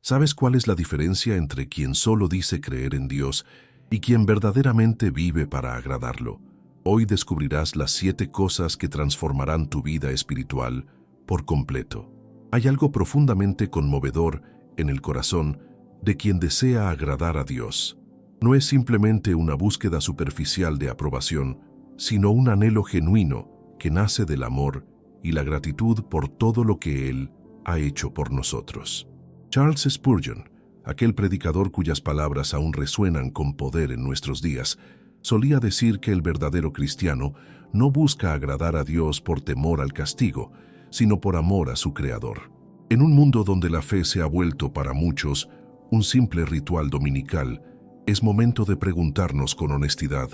¿Sabes cuál es la diferencia entre quien solo dice creer en Dios y quien verdaderamente vive para agradarlo? Hoy descubrirás las 7 cosas que transformarán tu vida espiritual por completo. Hay algo profundamente conmovedor en el corazón de quien desea agradar a Dios. No es simplemente una búsqueda superficial de aprobación, sino un anhelo genuino que nace del amor y la gratitud por todo lo que Él ha hecho por nosotros. Charles Spurgeon, aquel predicador cuyas palabras aún resuenan con poder en nuestros días, solía decir que el verdadero cristiano no busca agradar a Dios por temor al castigo, sino por amor a su Creador. En un mundo donde la fe se ha vuelto para muchos un simple ritual dominical, es momento de preguntarnos con honestidad,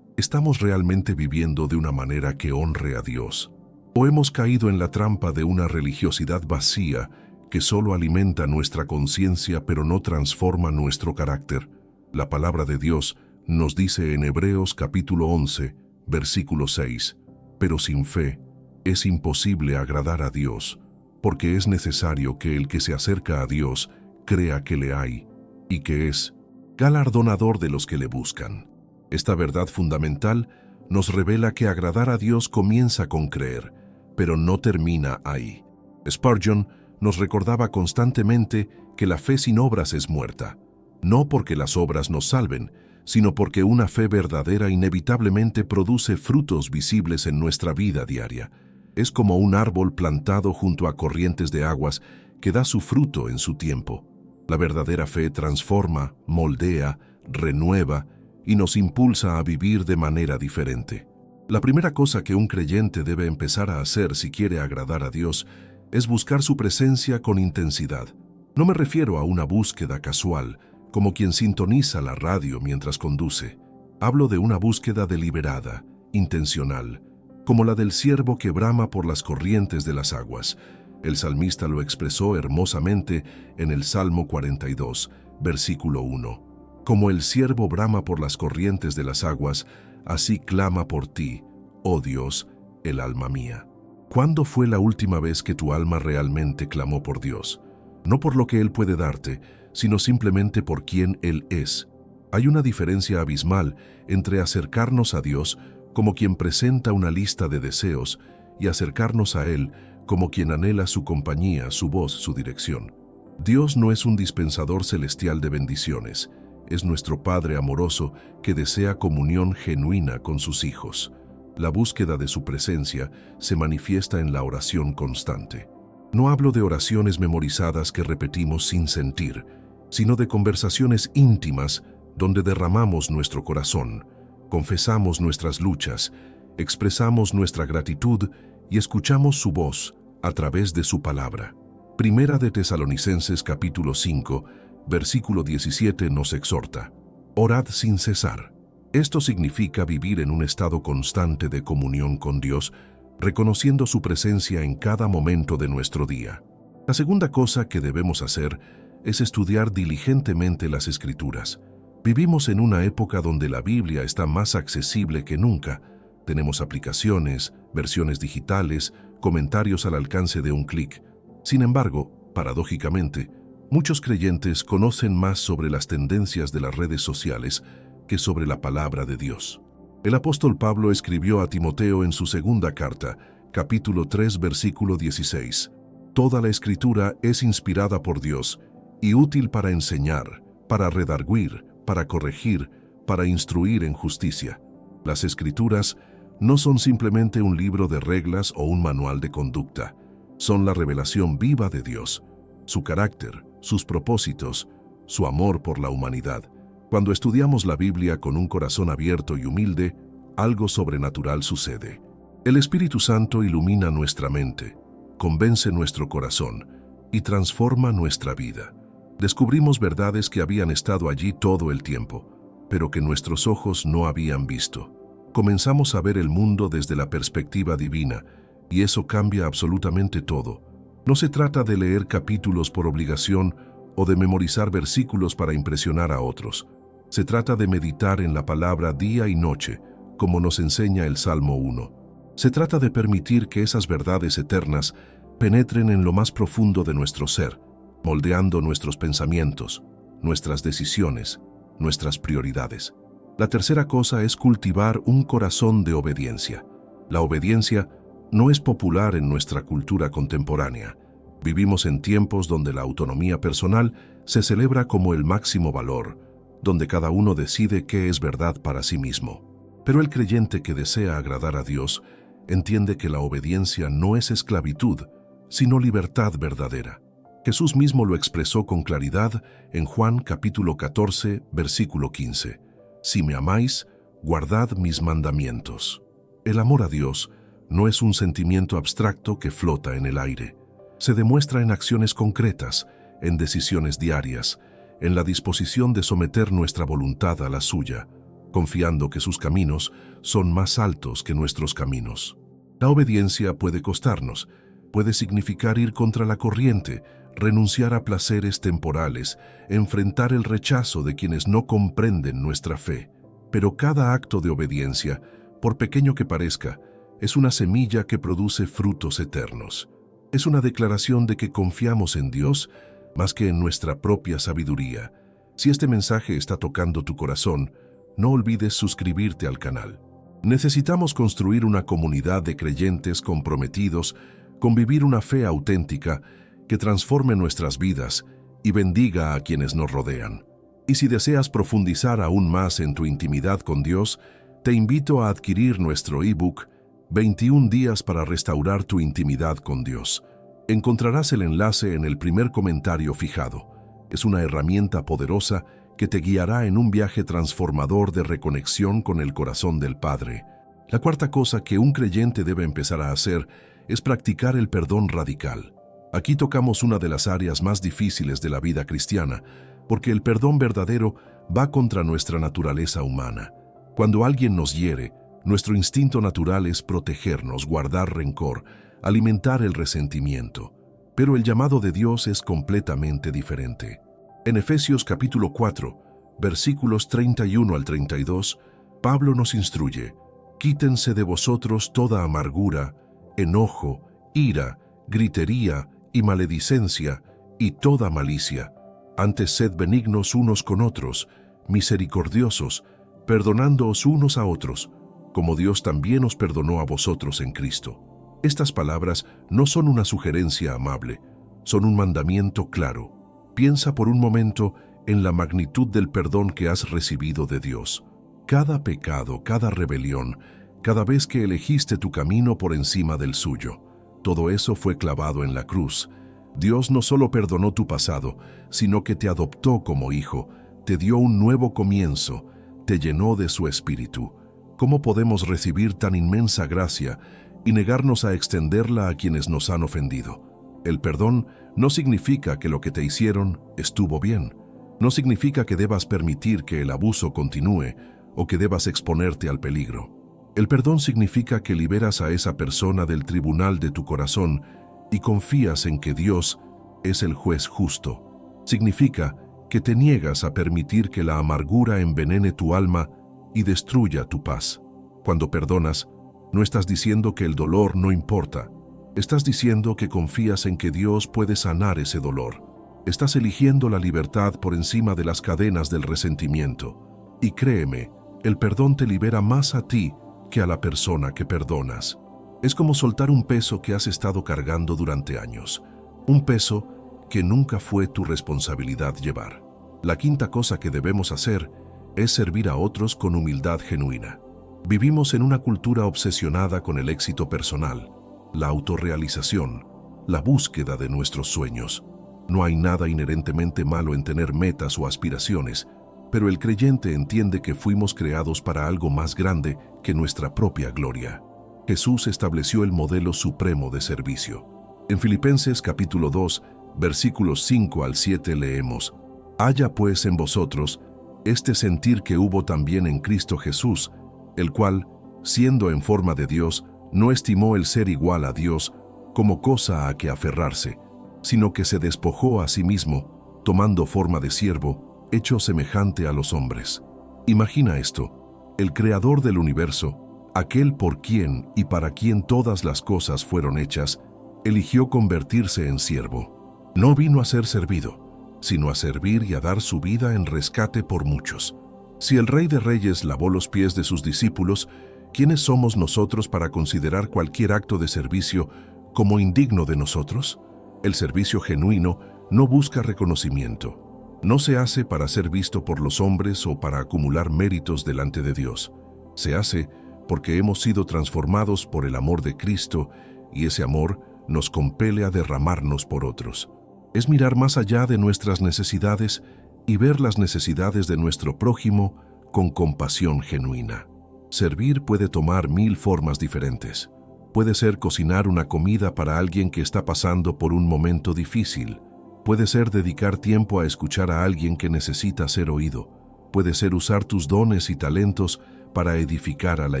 ¿estamos realmente viviendo de una manera que honre a Dios? ¿O hemos caído en la trampa de una religiosidad vacía que solo alimenta nuestra conciencia pero no transforma nuestro carácter? La palabra de Dios nos dice en Hebreos capítulo 11, versículo 6, pero sin fe es imposible agradar a Dios, porque es necesario que el que se acerca a Dios crea que le hay y que es galardonador de los que le buscan. Esta verdad fundamental nos revela que agradar a Dios comienza con creer, pero no termina ahí. Spurgeon nos recordaba constantemente que la fe sin obras es muerta, no porque las obras nos salven, sino porque una fe verdadera inevitablemente produce frutos visibles en nuestra vida diaria. Es como un árbol plantado junto a corrientes de aguas que da su fruto en su tiempo. La verdadera fe transforma, moldea, renueva y nos impulsa a vivir de manera diferente. La primera cosa que un creyente debe empezar a hacer si quiere agradar a Dios es buscar su presencia con intensidad. No me refiero a una búsqueda casual, como quien sintoniza la radio mientras conduce. Hablo de una búsqueda deliberada, intencional, como la del ciervo que brama por las corrientes de las aguas. El salmista lo expresó hermosamente en el Salmo 42, versículo 1. Como el ciervo brama por las corrientes de las aguas, así clama por ti, oh Dios, el alma mía. ¿Cuándo fue la última vez que tu alma realmente clamó por Dios? No por lo que Él puede darte, sino simplemente por quién Él es. Hay una diferencia abismal entre acercarnos a Dios como quien presenta una lista de deseos y acercarnos a Él como quien anhela su compañía, su voz, su dirección. Dios no es un dispensador celestial de bendiciones, es nuestro Padre amoroso que desea comunión genuina con sus hijos. La búsqueda de su presencia se manifiesta en la oración constante. No hablo de oraciones memorizadas que repetimos sin sentir, sino de conversaciones íntimas donde derramamos nuestro corazón, confesamos nuestras luchas, expresamos nuestra gratitud y escuchamos su voz a través de su palabra. Primera de Tesalonicenses capítulo 5, versículo 17 nos exhorta: orad sin cesar. Esto significa vivir en un estado constante de comunión con Dios, reconociendo su presencia en cada momento de nuestro día. La segunda cosa que debemos hacer es estudiar diligentemente las Escrituras. Vivimos en una época donde la Biblia está más accesible que nunca. Tenemos aplicaciones, versiones digitales, comentarios al alcance de un clic. Sin embargo, paradójicamente, muchos creyentes conocen más sobre las tendencias de las redes sociales que sobre la palabra de Dios. El apóstol Pablo escribió a Timoteo en su segunda carta, capítulo 3, versículo 16: Toda la Escritura es inspirada por Dios y útil para enseñar, para redarguir, para corregir, para instruir en justicia. Las Escrituras no son simplemente un libro de reglas o un manual de conducta. Son la revelación viva de Dios, su carácter, sus propósitos, su amor por la humanidad. Cuando estudiamos la Biblia con un corazón abierto y humilde, algo sobrenatural sucede. El Espíritu Santo ilumina nuestra mente, convence nuestro corazón y transforma nuestra vida. Descubrimos verdades que habían estado allí todo el tiempo, pero que nuestros ojos no habían visto. Comenzamos a ver el mundo desde la perspectiva divina, y eso cambia absolutamente todo. No se trata de leer capítulos por obligación o de memorizar versículos para impresionar a otros. Se trata de meditar en la palabra día y noche, como nos enseña el Salmo 1. Se trata de permitir que esas verdades eternas penetren en lo más profundo de nuestro ser, moldeando nuestros pensamientos, nuestras decisiones, nuestras prioridades. La tercera cosa es cultivar un corazón de obediencia. La obediencia no es popular en nuestra cultura contemporánea. Vivimos en tiempos donde la autonomía personal se celebra como el máximo valor, donde cada uno decide qué es verdad para sí mismo. Pero el creyente que desea agradar a Dios entiende que la obediencia no es esclavitud, sino libertad verdadera. Jesús mismo lo expresó con claridad en Juan capítulo 14, versículo 15. Si me amáis, guardad mis mandamientos. El amor a Dios no es un sentimiento abstracto que flota en el aire. Se demuestra en acciones concretas, en decisiones diarias, en la disposición de someter nuestra voluntad a la suya, confiando que sus caminos son más altos que nuestros caminos. La obediencia puede costarnos, puede significar ir contra la corriente, renunciar a placeres temporales, enfrentar el rechazo de quienes no comprenden nuestra fe. Pero cada acto de obediencia, por pequeño que parezca, es una semilla que produce frutos eternos. Es una declaración de que confiamos en Dios más que en nuestra propia sabiduría. Si este mensaje está tocando tu corazón, no olvides suscribirte al canal. Necesitamos construir una comunidad de creyentes comprometidos con vivir una fe auténtica que transforme nuestras vidas y bendiga a quienes nos rodean. Y si deseas profundizar aún más en tu intimidad con Dios, te invito a adquirir nuestro ebook 21 días para restaurar tu intimidad con Dios. Encontrarás el enlace en el primer comentario fijado. Es una herramienta poderosa que te guiará en un viaje transformador de reconexión con el corazón del Padre. La cuarta cosa que un creyente debe empezar a hacer es practicar el perdón radical. Aquí tocamos una de las áreas más difíciles de la vida cristiana, porque el perdón verdadero va contra nuestra naturaleza humana. Cuando alguien nos hiere, nuestro instinto natural es protegernos, guardar rencor, alimentar el resentimiento. Pero el llamado de Dios es completamente diferente. En Efesios capítulo 4, versículos 31 al 32, Pablo nos instruye: quítense de vosotros toda amargura, enojo, ira, gritería y maledicencia, y toda malicia. Antes sed benignos unos con otros, misericordiosos, perdonándoos unos a otros, como Dios también os perdonó a vosotros en Cristo. Estas palabras no son una sugerencia amable, son un mandamiento claro. Piensa por un momento en la magnitud del perdón que has recibido de Dios. Cada pecado, cada rebelión, cada vez que elegiste tu camino por encima del suyo, todo eso fue clavado en la cruz. Dios no solo perdonó tu pasado, sino que te adoptó como hijo, te dio un nuevo comienzo, te llenó de su espíritu. ¿Cómo podemos recibir tan inmensa gracia y negarnos a extenderla a quienes nos han ofendido? El perdón no significa que lo que te hicieron estuvo bien. No significa que debas permitir que el abuso continúe o que debas exponerte al peligro. El perdón significa que liberas a esa persona del tribunal de tu corazón y confías en que Dios es el juez justo. Significa que te niegas a permitir que la amargura envenene tu alma y destruya tu paz. Cuando perdonas, no estás diciendo que el dolor no importa. Estás diciendo que confías en que Dios puede sanar ese dolor. Estás eligiendo la libertad por encima de las cadenas del resentimiento. Y créeme, el perdón te libera más a ti que a la persona que perdonas. Es como soltar un peso que has estado cargando durante años. Un peso que nunca fue tu responsabilidad llevar. La quinta cosa que debemos hacer es servir a otros con humildad genuina. Vivimos en una cultura obsesionada con el éxito personal, la autorrealización, la búsqueda de nuestros sueños. No hay nada inherentemente malo en tener metas o aspiraciones, pero el creyente entiende que fuimos creados para algo más grande que nuestra propia gloria. Jesús estableció el modelo supremo de servicio. En Filipenses capítulo 2, versículos 5 al 7 leemos: haya pues en vosotros este sentir que hubo también en Cristo Jesús, el cual, siendo en forma de Dios, no estimó el ser igual a Dios como cosa a que aferrarse, sino que se despojó a sí mismo, tomando forma de siervo, hecho semejante a los hombres. Imagina esto: el creador del universo, aquel por quien y para quien todas las cosas fueron hechas, eligió convertirse en siervo. No vino a ser servido, sino a servir y a dar su vida en rescate por muchos. Si el Rey de Reyes lavó los pies de sus discípulos, ¿quiénes somos nosotros para considerar cualquier acto de servicio como indigno de nosotros? El servicio genuino no busca reconocimiento. No se hace para ser visto por los hombres o para acumular méritos delante de Dios. Se hace porque hemos sido transformados por el amor de Cristo y ese amor nos compele a derramarnos por otros. Es mirar más allá de nuestras necesidades y ver las necesidades de nuestro prójimo con compasión genuina. Servir puede tomar 1000 formas diferentes. Puede ser cocinar una comida para alguien que está pasando por un momento difícil. Puede ser dedicar tiempo a escuchar a alguien que necesita ser oído. Puede ser usar tus dones y talentos para edificar a la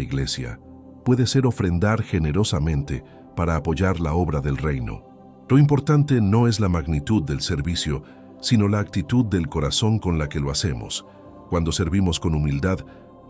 iglesia. Puede ser ofrendar generosamente para apoyar la obra del reino. Lo importante no es la magnitud del servicio, sino la actitud del corazón con la que lo hacemos. Cuando servimos con humildad,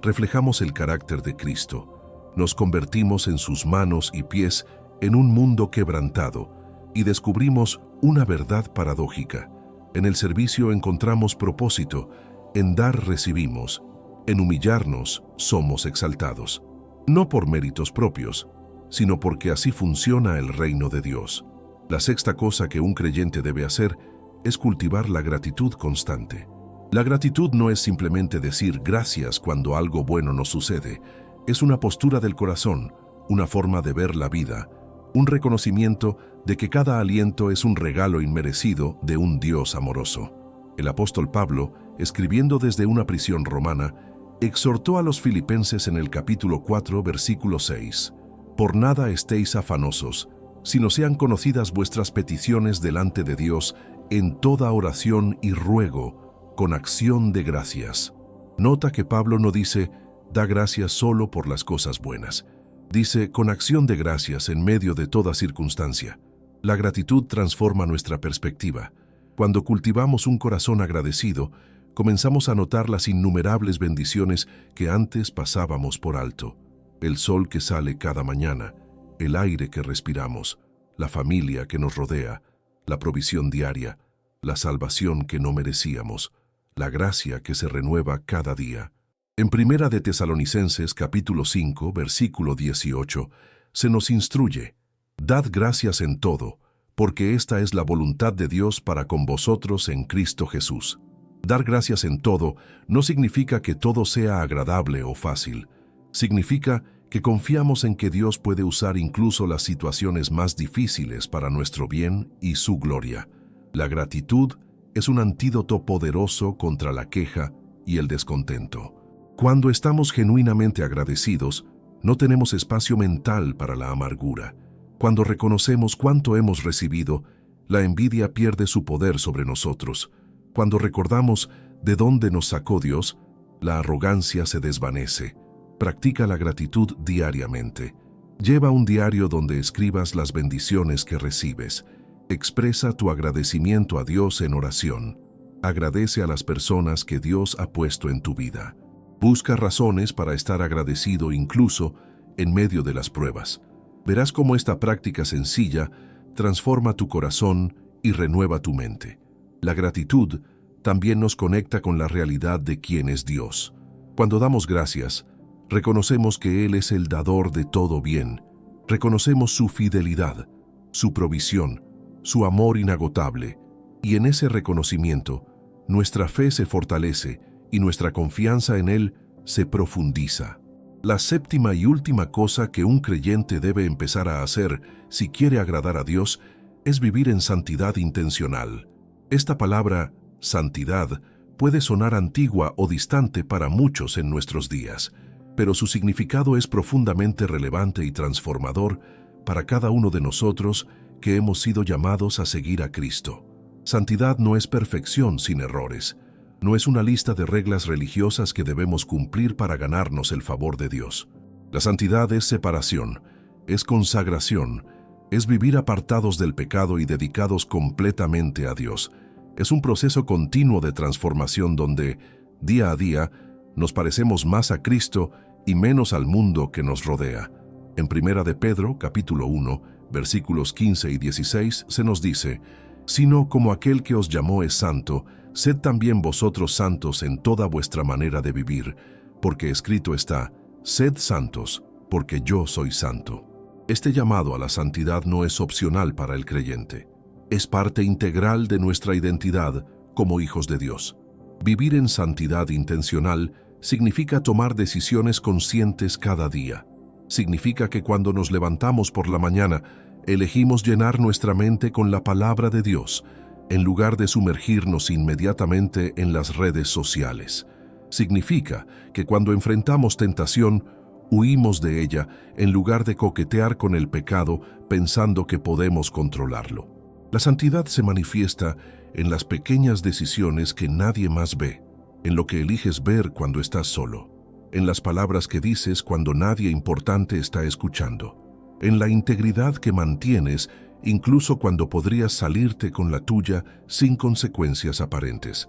reflejamos el carácter de Cristo. Nos convertimos en sus manos y pies en un mundo quebrantado y descubrimos una verdad paradójica. En el servicio encontramos propósito, en dar recibimos, en humillarnos somos exaltados. No por méritos propios, sino porque así funciona el reino de Dios. La sexta cosa que un creyente debe hacer es cultivar la gratitud constante. La gratitud no es simplemente decir gracias cuando algo bueno nos sucede, es una postura del corazón, una forma de ver la vida, un reconocimiento de que cada aliento es un regalo inmerecido de un Dios amoroso. El apóstol Pablo, escribiendo desde una prisión romana, exhortó a los filipenses en el capítulo 4, versículo 6: «Por nada estéis afanosos, sino sean conocidas vuestras peticiones delante de Dios en toda oración y ruego, con acción de gracias». Nota que Pablo no dice, da gracias solo por las cosas buenas. Dice, con acción de gracias en medio de toda circunstancia. La gratitud transforma nuestra perspectiva. Cuando cultivamos un corazón agradecido, comenzamos a notar las innumerables bendiciones que antes pasábamos por alto. El sol que sale cada mañana, el aire que respiramos, la familia que nos rodea, la provisión diaria, la salvación que no merecíamos, la gracia que se renueva cada día. En Primera de Tesalonicenses capítulo 5, versículo 18, se nos instruye: «Dad gracias en todo, porque esta es la voluntad de Dios para con vosotros en Cristo Jesús». Dar gracias en todo no significa que todo sea agradable o fácil. Significa que confiamos en que Dios puede usar incluso las situaciones más difíciles para nuestro bien y su gloria. La gratitud es un antídoto poderoso contra la queja y el descontento. Cuando estamos genuinamente agradecidos, no tenemos espacio mental para la amargura. Cuando reconocemos cuánto hemos recibido, la envidia pierde su poder sobre nosotros. Cuando recordamos de dónde nos sacó Dios, la arrogancia se desvanece. Practica la gratitud diariamente. Lleva un diario donde escribas las bendiciones que recibes. Expresa tu agradecimiento a Dios en oración. Agradece a las personas que Dios ha puesto en tu vida. Busca razones para estar agradecido incluso en medio de las pruebas. Verás cómo esta práctica sencilla transforma tu corazón y renueva tu mente. La gratitud también nos conecta con la realidad de quién es Dios. Cuando damos gracias, reconocemos que Él es el dador de todo bien. Reconocemos su fidelidad, su provisión, su amor inagotable. Y en ese reconocimiento, nuestra fe se fortalece y nuestra confianza en Él se profundiza. La séptima y última cosa que un creyente debe empezar a hacer si quiere agradar a Dios es vivir en santidad intencional. Esta palabra, santidad, puede sonar antigua o distante para muchos en nuestros días, pero su significado es profundamente relevante y transformador para cada uno de nosotros que hemos sido llamados a seguir a Cristo. Santidad no es perfección sin errores. No es una lista de reglas religiosas que debemos cumplir para ganarnos el favor de Dios. La santidad es separación, es consagración, es vivir apartados del pecado y dedicados completamente a Dios. Es un proceso continuo de transformación donde, día a día, nos parecemos más a Cristo y menos al mundo que nos rodea. En Primera de Pedro, capítulo 1, versículos 15 y 16, se nos dice: sino como aquel que os llamó es santo, sed también vosotros santos en toda vuestra manera de vivir, porque escrito está, sed santos, porque yo soy santo. Este llamado a la santidad no es opcional para el creyente. Es parte integral de nuestra identidad como hijos de Dios. Vivir en santidad intencional significa tomar decisiones conscientes cada día. Significa que cuando nos levantamos por la mañana, elegimos llenar nuestra mente con la palabra de Dios, en lugar de sumergirnos inmediatamente en las redes sociales. Significa que cuando enfrentamos tentación, huimos de ella en lugar de coquetear con el pecado pensando que podemos controlarlo. La santidad se manifiesta en las pequeñas decisiones que nadie más ve, en lo que eliges ver cuando estás solo, en las palabras que dices cuando nadie importante está escuchando, en la integridad que mantienes incluso cuando podrías salirte con la tuya sin consecuencias aparentes.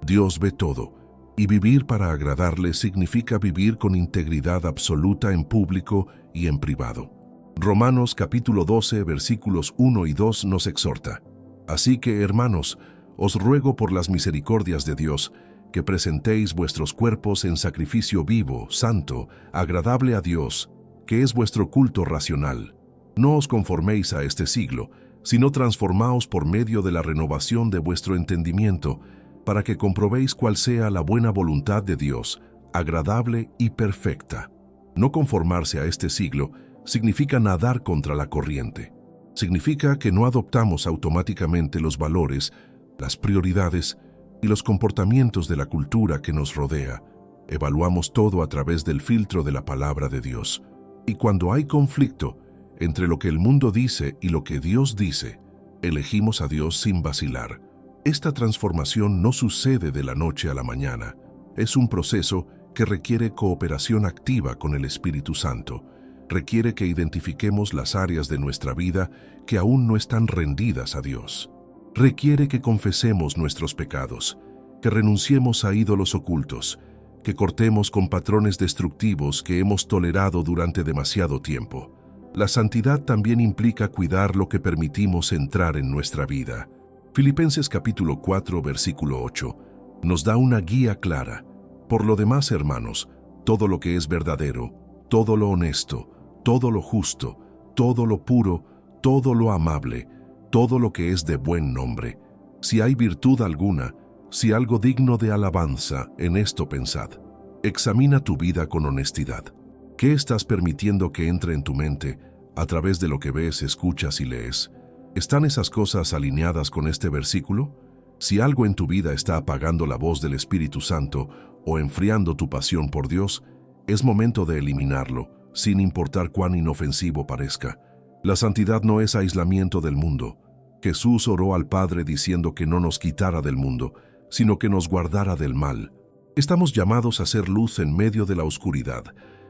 Dios ve todo, y vivir para agradarle significa vivir con integridad absoluta en público y en privado. Romanos capítulo 12, versículos 1 y 2 nos exhorta: Así que, hermanos, os ruego por las misericordias de Dios, que presentéis vuestros cuerpos en sacrificio vivo, santo, agradable a Dios, que es vuestro culto racional. No os conforméis a este siglo, sino transformaos por medio de la renovación de vuestro entendimiento, para que comprobéis cuál sea la buena voluntad de Dios, agradable y perfecta. No conformarse a este siglo significa nadar contra la corriente. Significa que no adoptamos automáticamente los valores, las prioridades y los comportamientos de la cultura que nos rodea. Evaluamos todo a través del filtro de la palabra de Dios. Y cuando hay conflicto entre lo que el mundo dice y lo que Dios dice, elegimos a Dios sin vacilar. Esta transformación no sucede de la noche a la mañana. Es un proceso que requiere cooperación activa con el Espíritu Santo. Requiere que identifiquemos las áreas de nuestra vida que aún no están rendidas a Dios. Requiere que confesemos nuestros pecados, que renunciemos a ídolos ocultos, que cortemos con patrones destructivos que hemos tolerado durante demasiado tiempo. La santidad también implica cuidar lo que permitimos entrar en nuestra vida. Filipenses capítulo 4, versículo 8, nos da una guía clara. Por lo demás, hermanos, todo lo que es verdadero, todo lo honesto, todo lo justo, todo lo puro, todo lo amable, todo lo que es de buen nombre. Si hay virtud alguna, si algo digno de alabanza, en esto pensad. Examina tu vida con honestidad. ¿Qué estás permitiendo que entre en tu mente a través de lo que ves, escuchas y lees? ¿Están esas cosas alineadas con este versículo? Si algo en tu vida está apagando la voz del Espíritu Santo o enfriando tu pasión por Dios, es momento de eliminarlo, sin importar cuán inofensivo parezca. La santidad no es aislamiento del mundo. Jesús oró al Padre diciendo que no nos quitara del mundo, sino que nos guardara del mal. Estamos llamados a ser luz en medio de la oscuridad,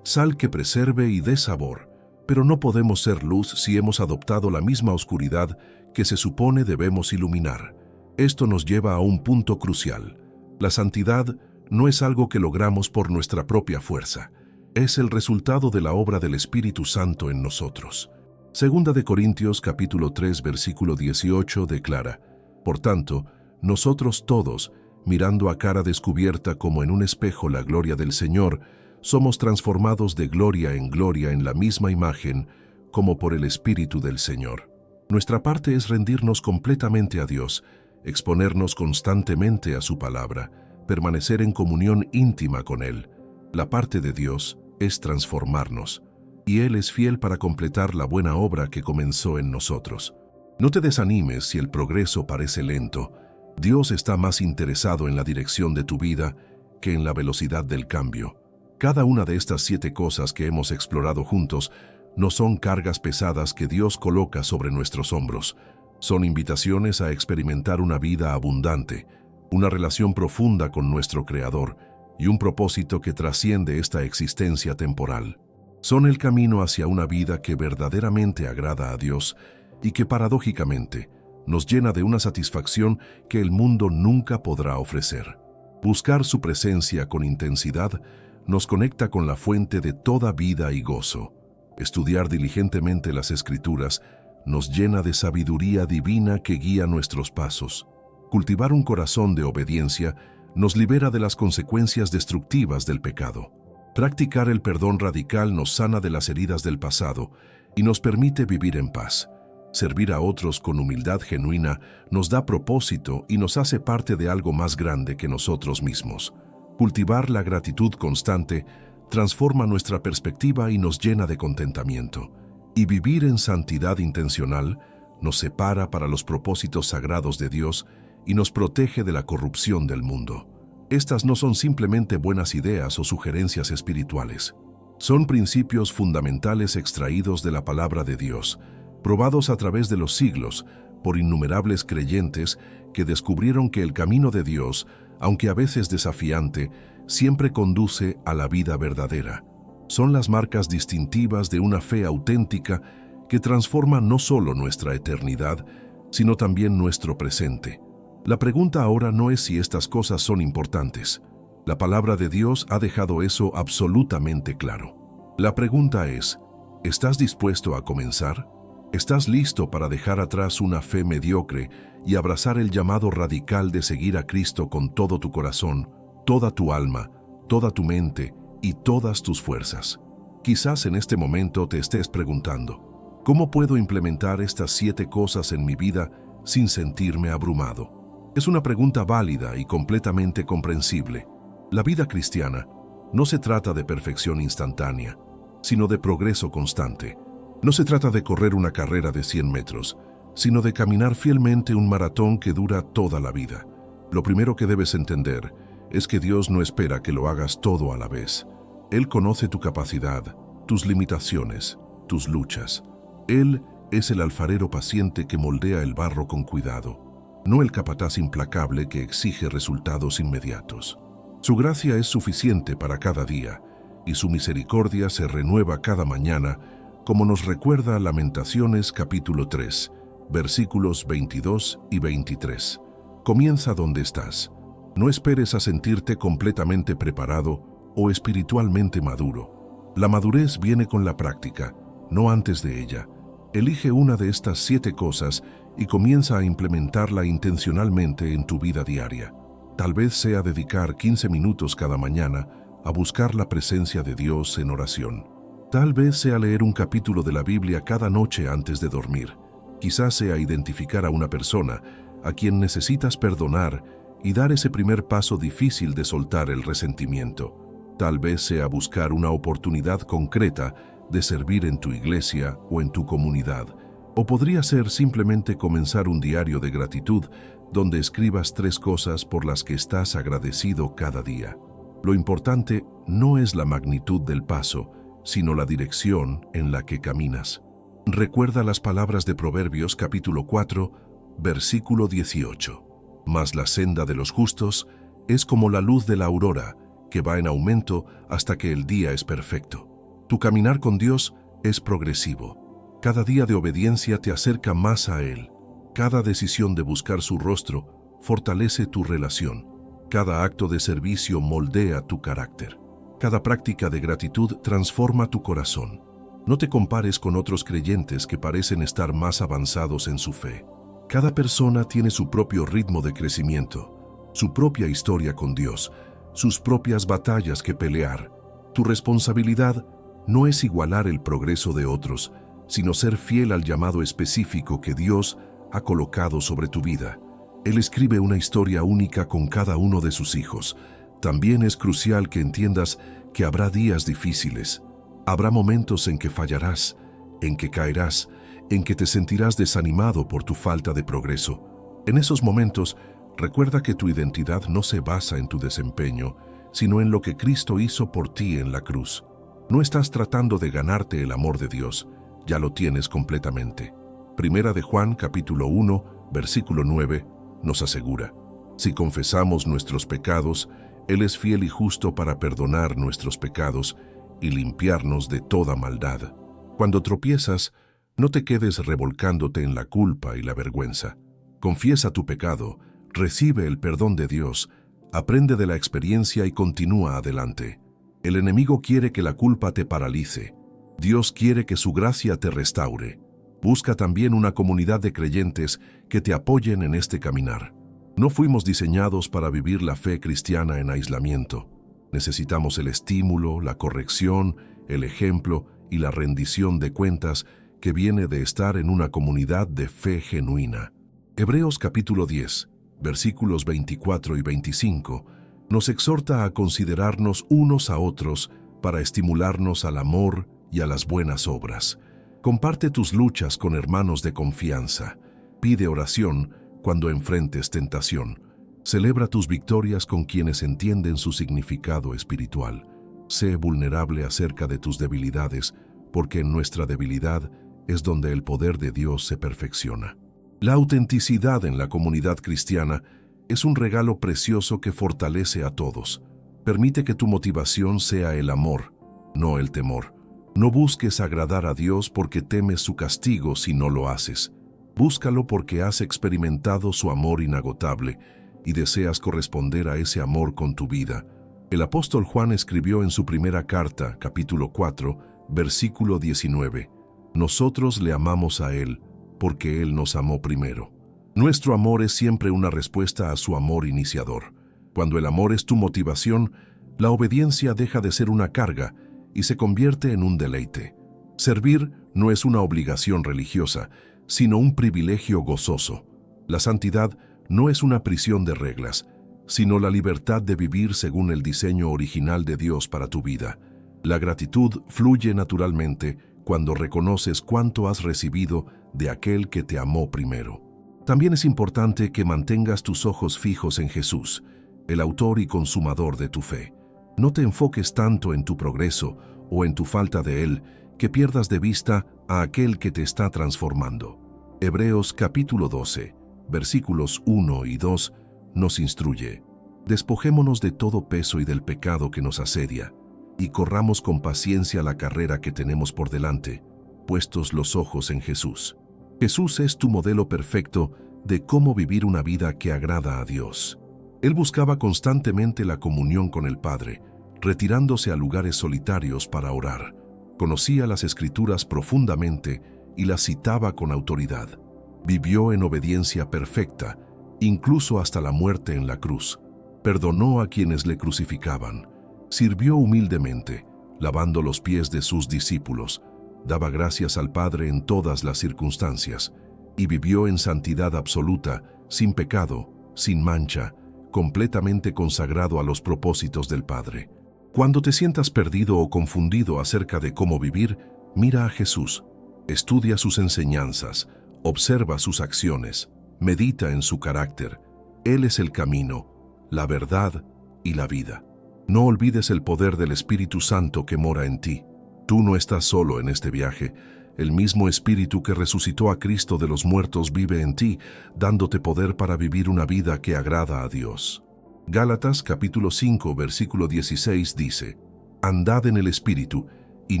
sal que preserve y dé sabor. Pero no podemos ser luz si hemos adoptado la misma oscuridad que se supone debemos iluminar. Esto nos lleva a un punto crucial. La santidad no es algo que logramos por nuestra propia fuerza. Es el resultado de la obra del Espíritu Santo en nosotros. Segunda de Corintios capítulo 3 versículo 18 declara: Por tanto, nosotros todos, mirando a cara descubierta como en un espejo la gloria del Señor, somos transformados de gloria en la misma imagen, como por el Espíritu del Señor. Nuestra parte es rendirnos completamente a Dios, exponernos constantemente a su palabra, permanecer en comunión íntima con Él. La parte de Dios es transformarnos, y Él es fiel para completar la buena obra que comenzó en nosotros. No te desanimes si el progreso parece lento. Dios está más interesado en la dirección de tu vida que en la velocidad del cambio. Cada una de estas 7 cosas que hemos explorado juntos no son cargas pesadas que Dios coloca sobre nuestros hombros. Son invitaciones a experimentar una vida abundante, una relación profunda con nuestro Creador y un propósito que trasciende esta existencia temporal. Son el camino hacia una vida que verdaderamente agrada a Dios y que paradójicamente nos llena de una satisfacción que el mundo nunca podrá ofrecer. Buscar su presencia con intensidad nos conecta con la fuente de toda vida y gozo. Estudiar diligentemente las Escrituras nos llena de sabiduría divina que guía nuestros pasos. Cultivar un corazón de obediencia nos libera de las consecuencias destructivas del pecado. Practicar el perdón radical nos sana de las heridas del pasado y nos permite vivir en paz. Servir a otros con humildad genuina nos da propósito y nos hace parte de algo más grande que nosotros mismos. Cultivar la gratitud constante transforma nuestra perspectiva y nos llena de contentamiento. Y vivir en santidad intencional nos separa para los propósitos sagrados de Dios y nos protege de la corrupción del mundo. Estas no son simplemente buenas ideas o sugerencias espirituales. Son principios fundamentales extraídos de la palabra de Dios, probados a través de los siglos por innumerables creyentes que descubrieron que el camino de Dios, aunque a veces desafiante, siempre conduce a la vida verdadera. Son las marcas distintivas de una fe auténtica que transforma no solo nuestra eternidad, sino también nuestro presente. La pregunta ahora no es si estas cosas son importantes. La palabra de Dios ha dejado eso absolutamente claro. La pregunta es, ¿estás dispuesto a comenzar? ¿Estás listo para dejar atrás una fe mediocre y abrazar el llamado radical de seguir a Cristo con todo tu corazón, toda tu alma, toda tu mente y todas tus fuerzas? Quizás en este momento te estés preguntando, ¿cómo puedo implementar estas 7 cosas en mi vida sin sentirme abrumado? Es una pregunta válida y completamente comprensible. La vida cristiana no se trata de perfección instantánea, sino de progreso constante. No se trata de correr una carrera de 100 metros, sino de caminar fielmente un maratón que dura toda la vida. Lo primero que debes entender es que Dios no espera que lo hagas todo a la vez. Él conoce tu capacidad, tus limitaciones, tus luchas. Él es el alfarero paciente que moldea el barro con cuidado, no el capataz implacable que exige resultados inmediatos. Su gracia es suficiente para cada día, y su misericordia se renueva cada mañana, como nos recuerda Lamentaciones capítulo 3, versículos 22 y 23. Comienza donde estás. No esperes a sentirte completamente preparado o espiritualmente maduro. La madurez viene con la práctica, no antes de ella. Elige una de estas 7 cosas y comienza a implementarla intencionalmente en tu vida diaria. Tal vez sea dedicar 15 minutos cada mañana a buscar la presencia de Dios en oración. Tal vez sea leer un capítulo de la Biblia cada noche antes de dormir. Quizás sea identificar a una persona a quien necesitas perdonar y dar ese primer paso difícil de soltar el resentimiento. Tal vez sea buscar una oportunidad concreta de servir en tu iglesia o en tu comunidad. O podría ser simplemente comenzar un diario de gratitud donde escribas 3 cosas por las que estás agradecido cada día. Lo importante no es la magnitud del paso, sino la dirección en la que caminas. Recuerda las palabras de Proverbios capítulo 4, versículo 18. Mas la senda de los justos es como la luz de la aurora, que va en aumento hasta que el día es perfecto. Tu caminar con Dios es progresivo. Cada día de obediencia te acerca más a Él. Cada decisión de buscar su rostro fortalece tu relación. Cada acto de servicio moldea tu carácter. Cada práctica de gratitud transforma tu corazón. No te compares con otros creyentes que parecen estar más avanzados en su fe. Cada persona tiene su propio ritmo de crecimiento, su propia historia con Dios, sus propias batallas que pelear. Tu responsabilidad no es igualar el progreso de otros, sino ser fiel al llamado específico que Dios ha colocado sobre tu vida. Él escribe una historia única con cada uno de sus hijos. También es crucial que entiendas que habrá días difíciles. Habrá momentos en que fallarás, en que caerás, en que te sentirás desanimado por tu falta de progreso. En esos momentos, recuerda que tu identidad no se basa en tu desempeño, sino en lo que Cristo hizo por ti en la cruz. No estás tratando de ganarte el amor de Dios, ya lo tienes completamente. Primera de Juan capítulo 1, versículo 9, nos asegura: si confesamos nuestros pecados, Él es fiel y justo para perdonar nuestros pecados y limpiarnos de toda maldad. Cuando tropiezas, no te quedes revolcándote en la culpa y la vergüenza. Confiesa tu pecado, recibe el perdón de Dios, aprende de la experiencia y continúa adelante. El enemigo quiere que la culpa te paralice. Dios quiere que su gracia te restaure. Busca también una comunidad de creyentes que te apoyen en este caminar. No fuimos diseñados para vivir la fe cristiana en aislamiento. Necesitamos el estímulo, la corrección, el ejemplo y la rendición de cuentas que viene de estar en una comunidad de fe genuina. Hebreos capítulo 10, versículos 24 y 25, nos exhorta a considerarnos unos a otros para estimularnos al amor y a las buenas obras. Comparte tus luchas con hermanos de confianza. Pide oración cuando enfrentes tentación. Celebra tus victorias con quienes entienden su significado espiritual. Sé vulnerable acerca de tus debilidades, porque en nuestra debilidad es donde el poder de Dios se perfecciona. La autenticidad en la comunidad cristiana es un regalo precioso que fortalece a todos. Permite que tu motivación sea el amor, no el temor. No busques agradar a Dios porque temes su castigo si no lo haces. Búscalo porque has experimentado su amor inagotable y deseas corresponder a ese amor con tu vida. El apóstol Juan escribió en su primera carta, capítulo 4, versículo 19, «Nosotros le amamos a Él, porque Él nos amó primero». Nuestro amor es siempre una respuesta a su amor iniciador. Cuando el amor es tu motivación, la obediencia deja de ser una carga y se convierte en un deleite. Servir no es una obligación religiosa, sino un privilegio gozoso. La santidad no es una prisión de reglas, sino la libertad de vivir según el diseño original de Dios para tu vida. La gratitud fluye naturalmente cuando reconoces cuánto has recibido de aquel que te amó primero. También es importante que mantengas tus ojos fijos en Jesús, el autor y consumador de tu fe. No te enfoques tanto en tu progreso o en tu falta de Él, que pierdas de vista a aquel que te está transformando. Hebreos capítulo 12, versículos 1 y 2, nos instruye: «Despojémonos de todo peso y del pecado que nos asedia, y corramos con paciencia la carrera que tenemos por delante, puestos los ojos en Jesús». Jesús es tu modelo perfecto de cómo vivir una vida que agrada a Dios. Él buscaba constantemente la comunión con el Padre, retirándose a lugares solitarios para orar. Conocía las Escrituras profundamente y las citaba con autoridad. Vivió en obediencia perfecta, incluso hasta la muerte en la cruz. Perdonó a quienes le crucificaban. Sirvió humildemente, lavando los pies de sus discípulos. Daba gracias al Padre en todas las circunstancias y vivió en santidad absoluta, sin pecado, sin mancha, completamente consagrado a los propósitos del Padre. Cuando te sientas perdido o confundido acerca de cómo vivir, mira a Jesús, estudia sus enseñanzas, observa sus acciones, medita en su carácter. Él es el camino, la verdad y la vida. No olvides el poder del Espíritu Santo que mora en ti. Tú no estás solo en este viaje. El mismo Espíritu que resucitó a Cristo de los muertos vive en ti, dándote poder para vivir una vida que agrada a Dios. Gálatas capítulo 5, versículo 16 dice: «Andad en el Espíritu, y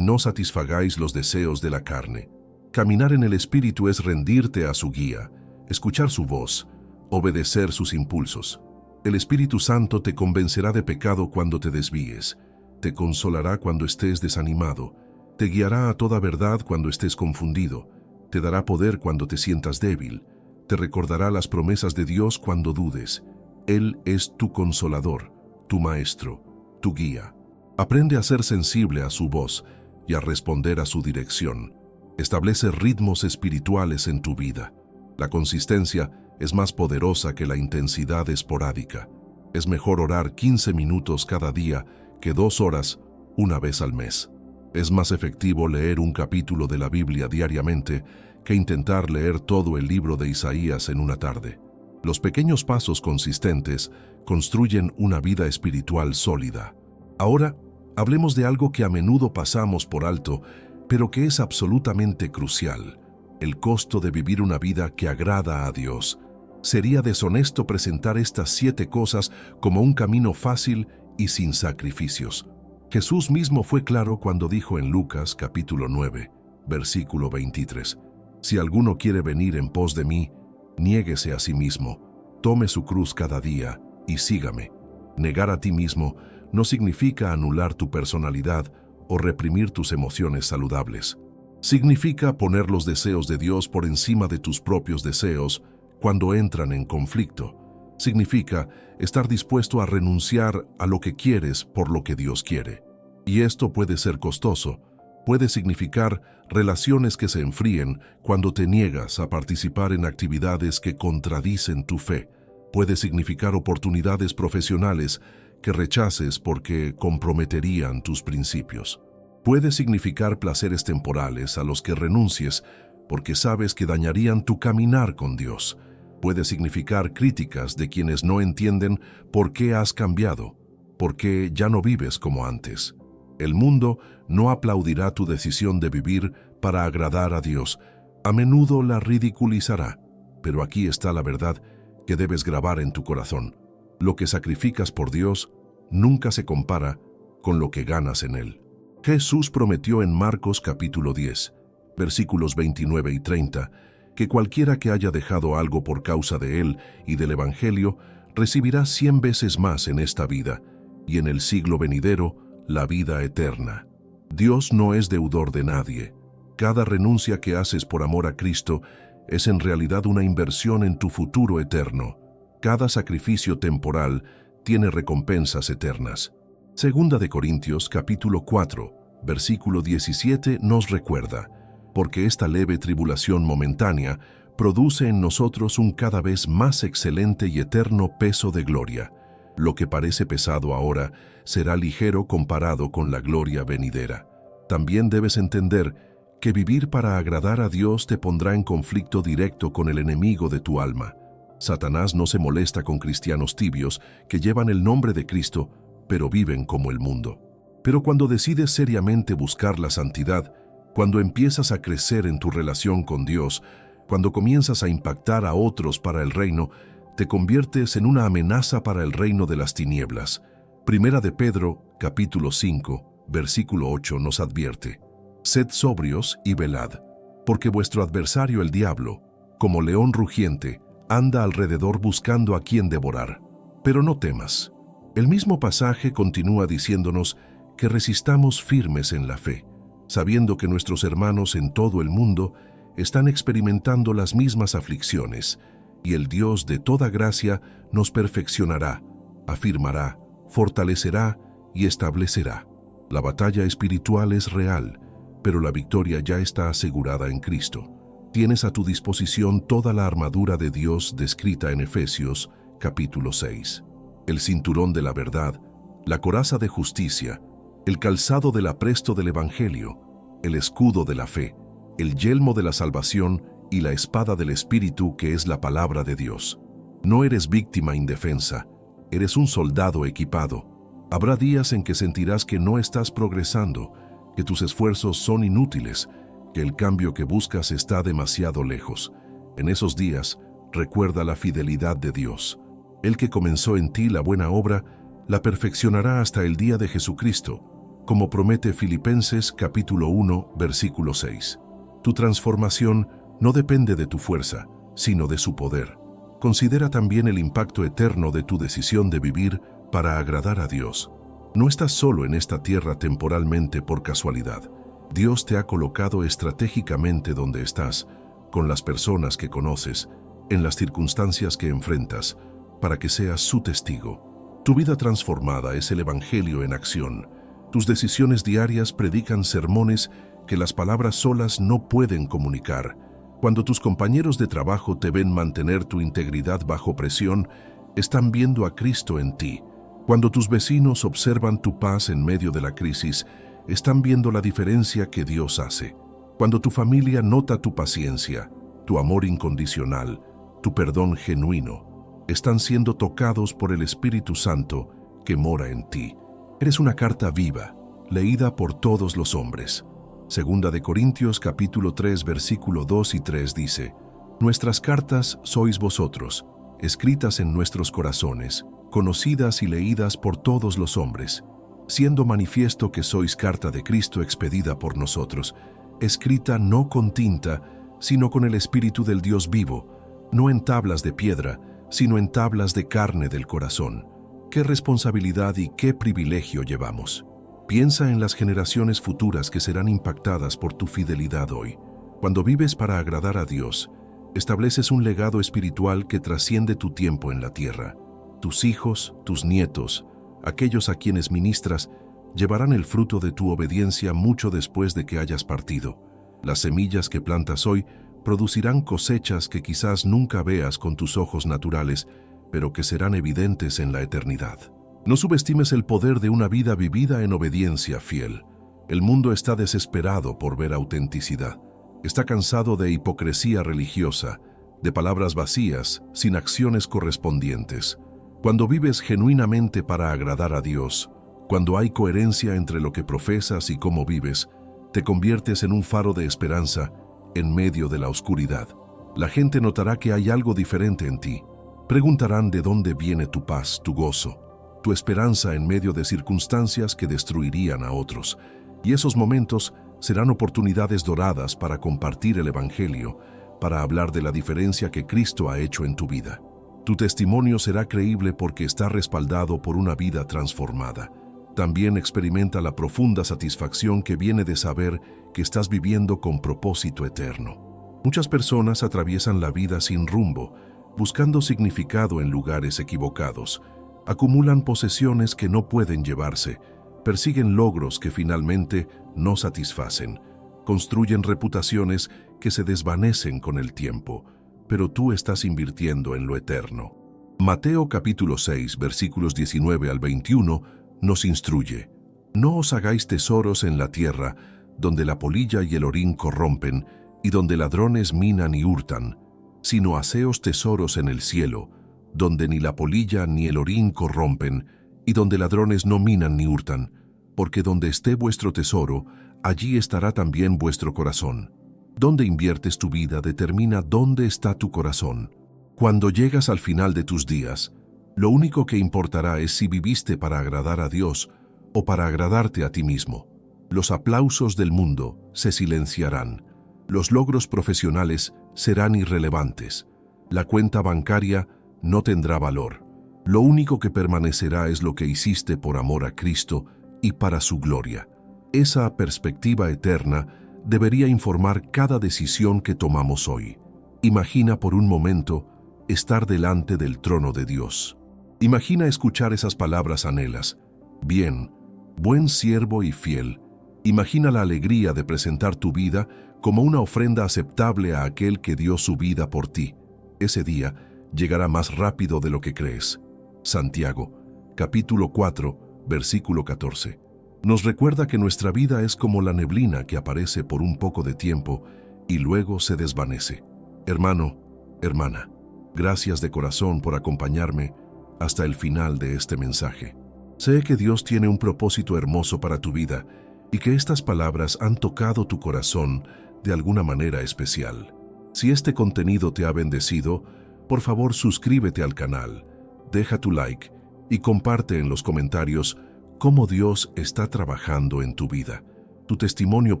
no satisfagáis los deseos de la carne». Caminar en el Espíritu es rendirte a su guía, escuchar su voz, obedecer sus impulsos. El Espíritu Santo te convencerá de pecado cuando te desvíes, te consolará cuando estés desanimado, te guiará a toda verdad cuando estés confundido, te dará poder cuando te sientas débil, te recordará las promesas de Dios cuando dudes. Él es tu consolador, tu maestro, tu guía. Aprende a ser sensible a su voz y a responder a su dirección. Establece ritmos espirituales en tu vida. La consistencia es más poderosa que la intensidad esporádica. Es mejor orar 15 minutos cada día que 2 horas una vez al mes. Es más efectivo leer un capítulo de la Biblia diariamente que intentar leer todo el libro de Isaías en una tarde. Los pequeños pasos consistentes construyen una vida espiritual sólida. Ahora, hablemos de algo que a menudo pasamos por alto, pero que es absolutamente crucial: el costo de vivir una vida que agrada a Dios. Sería deshonesto presentar estas 7 cosas como un camino fácil y sin sacrificios. Jesús mismo fue claro cuando dijo en Lucas capítulo 9, versículo 23, «Si alguno quiere venir en pos de mí, niéguese a sí mismo, tome su cruz cada día y sígame». Negar a ti mismo no significa anular tu personalidad o reprimir tus emociones saludables. Significa poner los deseos de Dios por encima de tus propios deseos cuando entran en conflicto. Significa estar dispuesto a renunciar a lo que quieres por lo que Dios quiere. Y esto puede ser costoso. Puede significar relaciones que se enfríen cuando te niegas a participar en actividades que contradicen tu fe. Puede significar oportunidades profesionales que rechaces porque comprometerían tus principios. Puede significar placeres temporales a los que renuncies porque sabes que dañarían tu caminar con Dios. Puede significar críticas de quienes no entienden por qué has cambiado, por qué ya no vives como antes. El mundo no aplaudirá tu decisión de vivir para agradar a Dios. A menudo la ridiculizará, pero aquí está la verdad que debes grabar en tu corazón. Lo que sacrificas por Dios nunca se compara con lo que ganas en Él. Jesús prometió en Marcos capítulo 10, versículos 29 y 30, que cualquiera que haya dejado algo por causa de Él y del Evangelio, recibirá 100 veces más en esta vida, y en el siglo venidero, la vida eterna. Dios no es deudor de nadie. Cada renuncia que haces por amor a Cristo es en realidad una inversión en tu futuro eterno. Cada sacrificio temporal tiene recompensas eternas. Segunda de Corintios capítulo 4, versículo 17 nos recuerda: porque esta leve tribulación momentánea produce en nosotros un cada vez más excelente y eterno peso de gloria. Lo que parece pesado ahora será ligero comparado con la gloria venidera. También debes entender que vivir para agradar a Dios te pondrá en conflicto directo con el enemigo de tu alma. Satanás no se molesta con cristianos tibios que llevan el nombre de Cristo, pero viven como el mundo. Pero cuando decides seriamente buscar la santidad, cuando empiezas a crecer en tu relación con Dios, cuando comienzas a impactar a otros para el reino, te conviertes en una amenaza para el reino de las tinieblas. Primera de Pedro, capítulo 5, versículo 8 nos advierte: sed sobrios y velad, porque vuestro adversario el diablo, como león rugiente, anda alrededor buscando a quien devorar. Pero no temas. El mismo pasaje continúa diciéndonos que resistamos firmes en la fe, sabiendo que nuestros hermanos en todo el mundo están experimentando las mismas aflicciones, y el Dios de toda gracia nos perfeccionará, afirmará, fortalecerá y establecerá. La batalla espiritual es real, pero la victoria ya está asegurada en Cristo. Tienes a tu disposición toda la armadura de Dios descrita en Efesios capítulo 6. El cinturón de la verdad, la coraza de justicia, el calzado del apresto del Evangelio, el escudo de la fe, el yelmo de la salvación y la espada del Espíritu, que es la palabra de Dios. No eres víctima indefensa, eres un soldado equipado. Habrá días en que sentirás que no estás progresando, que tus esfuerzos son inútiles, que el cambio que buscas está demasiado lejos. En esos días, recuerda la fidelidad de Dios. El que comenzó en ti la buena obra, la perfeccionará hasta el día de Jesucristo, como promete Filipenses capítulo 1, versículo 6. Tu transformación no depende de tu fuerza, sino de su poder. Considera también el impacto eterno de tu decisión de vivir para agradar a Dios. No estás solo en esta tierra temporalmente por casualidad. Dios te ha colocado estratégicamente donde estás, con las personas que conoces, en las circunstancias que enfrentas, para que seas su testigo. Tu vida transformada es el Evangelio en acción. Tus decisiones diarias predican sermones que las palabras solas no pueden comunicar. Cuando tus compañeros de trabajo te ven mantener tu integridad bajo presión, están viendo a Cristo en ti. Cuando tus vecinos observan tu paz en medio de la crisis, están viendo la diferencia que Dios hace. Cuando tu familia nota tu paciencia, tu amor incondicional, tu perdón genuino, están siendo tocados por el Espíritu Santo que mora en ti. Eres una carta viva, leída por todos los hombres. Segunda de Corintios capítulo 3 versículo 2 y 3 dice: nuestras cartas sois vosotros, escritas en nuestros corazones, conocidas y leídas por todos los hombres, siendo manifiesto que sois carta de Cristo expedida por nosotros, escrita no con tinta, sino con el Espíritu del Dios vivo, no en tablas de piedra, sino en tablas de carne del corazón. ¡Qué responsabilidad y qué privilegio llevamos! Piensa en las generaciones futuras que serán impactadas por tu fidelidad hoy. Cuando vives para agradar a Dios, estableces un legado espiritual que trasciende tu tiempo en la tierra. Tus hijos, tus nietos, aquellos a quienes ministras, llevarán el fruto de tu obediencia mucho después de que hayas partido. Las semillas que plantas hoy producirán cosechas que quizás nunca veas con tus ojos naturales, pero que serán evidentes en la eternidad. No subestimes el poder de una vida vivida en obediencia fiel. El mundo está desesperado por ver autenticidad. Está cansado de hipocresía religiosa, de palabras vacías, sin acciones correspondientes. Cuando vives genuinamente para agradar a Dios, cuando hay coherencia entre lo que profesas y cómo vives, te conviertes en un faro de esperanza en medio de la oscuridad. La gente notará que hay algo diferente en ti. Preguntarán de dónde viene tu paz, tu gozo, tu esperanza en medio de circunstancias que destruirían a otros. Y esos momentos serán oportunidades doradas para compartir el Evangelio, para hablar de la diferencia que Cristo ha hecho en tu vida. Tu testimonio será creíble porque está respaldado por una vida transformada. También experimenta la profunda satisfacción que viene de saber que estás viviendo con propósito eterno. Muchas personas atraviesan la vida sin rumbo, buscando significado en lugares equivocados. Acumulan posesiones que no pueden llevarse, persiguen logros que finalmente no satisfacen, construyen reputaciones que se desvanecen con el tiempo, pero tú estás invirtiendo en lo eterno. Mateo capítulo 6, versículos 19 al 21, nos instruye: no os hagáis tesoros en la tierra, donde la polilla y el orín corrompen, y donde ladrones minan y hurtan, sino haceos tesoros en el cielo, donde ni la polilla ni el orín corrompen, y donde ladrones no minan ni hurtan, porque donde esté vuestro tesoro, allí estará también vuestro corazón. Donde inviertes tu vida determina dónde está tu corazón. Cuando llegas al final de tus días, lo único que importará es si viviste para agradar a Dios o para agradarte a ti mismo. Los aplausos del mundo se silenciarán. Los logros profesionales serán irrelevantes. La cuenta bancaria no tendrá valor. Lo único que permanecerá es lo que hiciste por amor a Cristo y para su gloria. Esa perspectiva eterna debería informar cada decisión que tomamos hoy. Imagina por un momento estar delante del trono de Dios. Imagina escuchar esas palabras anhelas: bien, buen siervo y fiel. Imagina la alegría de presentar tu vida como una ofrenda aceptable a aquel que dio su vida por ti. Ese día llegará más rápido de lo que crees. Santiago, capítulo 4, versículo 14. Nos recuerda que nuestra vida es como la neblina que aparece por un poco de tiempo y luego se desvanece. Hermano, hermana, gracias de corazón por acompañarme hasta el final de este mensaje. Sé que Dios tiene un propósito hermoso para tu vida y que estas palabras han tocado tu corazón de alguna manera especial. Si este contenido te ha bendecido, por favor suscríbete al canal, deja tu like y comparte en los comentarios cómo Dios está trabajando en tu vida. Tu testimonio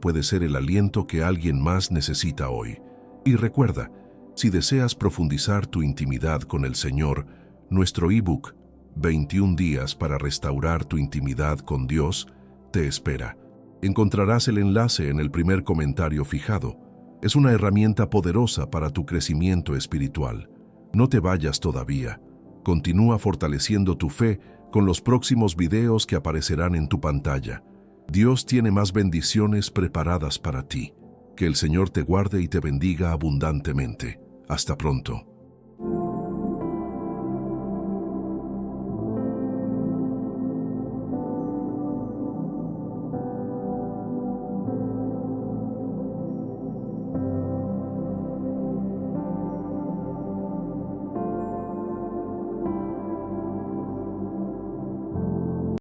puede ser el aliento que alguien más necesita hoy. Y recuerda, si deseas profundizar tu intimidad con el Señor, nuestro ebook 21 días para restaurar tu intimidad con Dios te espera. Encontrarás el enlace en el primer comentario fijado. Es una herramienta poderosa para tu crecimiento espiritual. No te vayas todavía. Continúa fortaleciendo tu fe con los próximos videos que aparecerán en tu pantalla. Dios tiene más bendiciones preparadas para ti. Que el Señor te guarde y te bendiga abundantemente. Hasta pronto.